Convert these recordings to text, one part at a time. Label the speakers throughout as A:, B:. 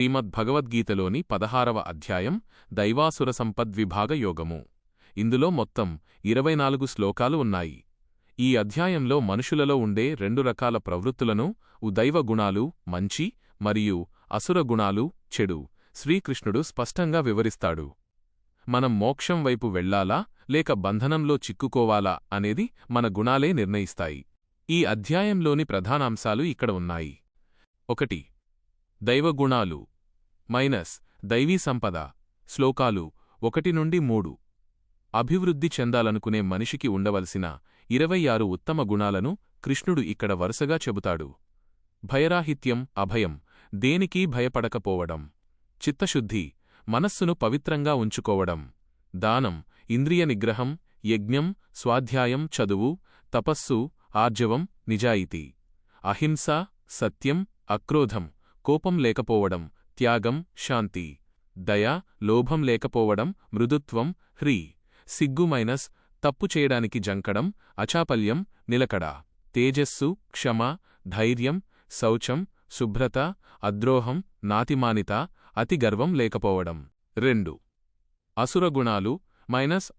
A: శ్రీమద్భగవద్గీతలోని 16వ అధ్యాయం దైవాసుర సంపద్విభాగ యోగము. ఇందులో మొత్తం 24 శ్లోకాలు ఉన్నాయి. ఈ అధ్యాయంలో మనుషులలో ఉండే 2 రకాల ప్రవృత్తులను, దైవ గుణాలు మంచి మరియు అసుర గుణాలు చెడు, శ్రీకృష్ణుడు స్పష్టంగా వివరిస్తాడు. మనం మోక్షం వైపు వెళ్లాలా లేక బంధనంలో చిక్కుకోవాలా అనేది మన గుణాలే నిర్ణయిస్తాయి. ఈ అధ్యాయంలోని ప్రధానాంశాలు ఇక్కడ ఉన్నాయి. 1. దైవగుణాలు దైవీ సంపద. శ్లోకాలు 1 నుండి 3. అభివృద్ధి చెందాలనుకునే మనిషికి ఉండవలసిన 26 ఉత్తమ గుణాలను కృష్ణుడు ఇక్కడ వరుసగా చెబుతాడు. భయరాహిత్యం, అభయం, దేనికీ భయపడకపోవడం. చిత్తశుద్ధి, మనస్సును పవిత్రంగా ఉంచుకోవడం. దానం, ఇంద్రియ నిగ్రహం, యజ్ఞం, స్వాధ్యాయం, చదువు, తపస్సు, ఆర్జవం, నిజాయితీ. అహింస, సత్యం, అక్రోధం, కోపం లేకపోవడం, త్యాగం, శాంతి. దయ, లోభం లేకపోవడం, మృదుత్వం, హ్రీ. సిగ్గు తప్పు చేయడానికి జంకడం, అచాపల్యం, నిలకడ. తేజస్సు, క్షమ, ధైర్యం, శౌచం, శుభ్రత, అద్రోహం, నాతిమానిత, అతి గర్వం లేకపోవడం. 2. అసురగుణాలు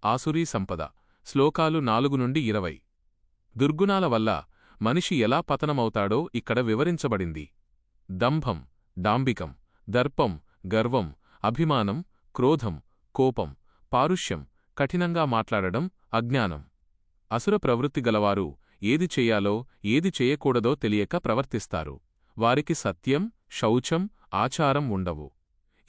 A: ఆసురీ సంపద. శ్లోకాలు 4 నుండి 20. దుర్గుణాల వల్ల మనిషి ఎలా పతనమవుతాడో ఇక్కడ వివరించబడింది. దంభం, డాంబికం, దర్పం, గర్వం, అభిమానం, క్రోధం, కోపం, పారుష్యం, కఠినంగా మాట్లాడడం, అజ్ఞానం. అసుర ప్రవృత్తి గలవారు ఏది చెయ్యాలో ఏది చెయ్యకూడదో తెలియక ప్రవర్తిస్తారు. వారికి సత్యం, శౌచం, ఆచారం ఉండవు.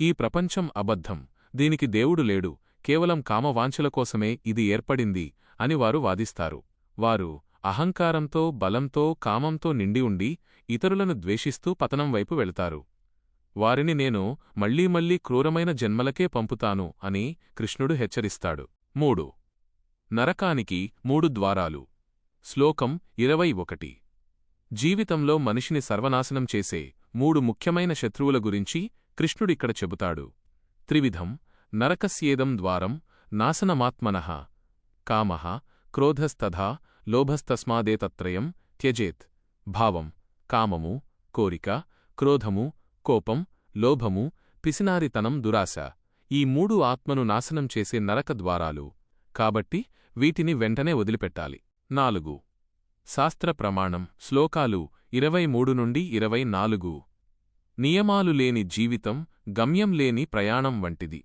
A: ఈ ప్రపంచం అబద్ధం, దీనికి దేవుడు లేడు, కేవలం కామవాంఛల కోసమే ఇది ఏర్పడింది అని వారు వాదిస్తారు. వారు అహంకారంతో, బలంతో, కామంతో నిండి ఉండి ఇతరులను ద్వేషిస్తూ పతనం వైపు వెళతారు. వారిని నేను మళ్లీ మళ్లీ క్రూరమైన జన్మలకే పంపుతాను అని కృష్ణుడు హెచ్చరిస్తాడు. 3. నరకానికి 3 ద్వారాలు. శ్లోకం 21. జీవితంలో మనిషిని సర్వనాశనం చేసే 3 ముఖ్యమైన శత్రువుల గురించి కృష్ణుడిక్కడ చెబుతాడు. త్రివిధం నరకస్యేదం ద్వారం నాశనమాత్మనః కామః క్రోధస్తథా లోభస్తస్మాదేతత్రయం త్యజేత్. భావం: కామము, కోరిక, క్రోధము, కోపం, లోభము, పిసినారితనం, దురాశ. ఈ 3 ఆత్మను నాశనం చేసే నరక ద్వారాలు. కాబట్టి వీటిని వెంటనే వదిలిపెట్టాలి. 4. శాస్త్ర ప్రమాణం. శ్లోకాలు 23 నుండి 24. నియమాలు లేని జీవితం గమ్యం లేని ప్రయాణం వంటిది.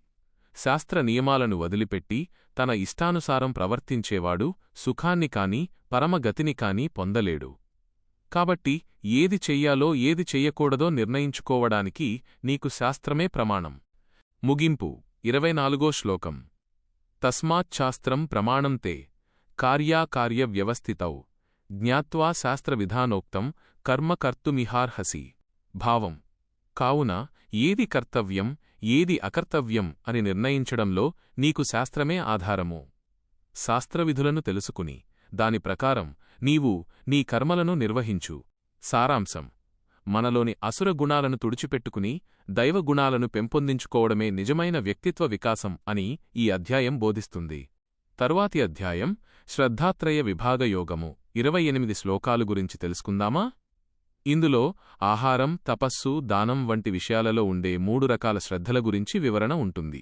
A: శాస్త్ర నియమాలను వదిలిపెట్టి తన ఇష్టానుసారం ప్రవర్తించేవాడు సుఖాన్ని కాని పరమగతిని కాని పొందలేడు. కాబట్టి ఏది చెయ్యాలో ఏది చెయ్యకూడదో నిర్ణయించుకోవడానికి నీకు శాస్త్రమే ప్రమాణం. ముగింపు. 24వ శ్లోకం. తస్మాచ్ఛాస్త్రం ప్రమాణం తే కార్యాకార్య వ్యవస్థితౌ జ్ఞాత్వా శాస్త్రవిధానోక్తం కర్మ కర్తుమిహార్హసి. భావం: కావున ఏది కర్తవ్యం ఏది అకర్తవ్యం అని నిర్ణయించడంలో నీకు శాస్త్రమే ఆధారము. శాస్త్రవిధులను తెలుసుకుని దాని ప్రకారం నీవు నీ కర్మలను నిర్వహించు. సారాంశం: మనలోని అసుర గుణాలను తుడిచిపెట్టుకుని దైవగుణాలను పెంపొందించుకోవడమే నిజమైన వ్యక్తిత్వ వికాసం అని ఈ అధ్యాయం బోధిస్తుంది. తరువాతి అధ్యాయం శ్రద్ధాత్రయ విభాగ యోగము. 28 శ్లోకాలు గురించి తెలుసుకుందామా? ఇందులో ఆహారం, తపస్సు, దానం వంటి విషయాలలో ఉండే 3 రకాల శ్రద్ధల గురించి వివరణ ఉంటుంది.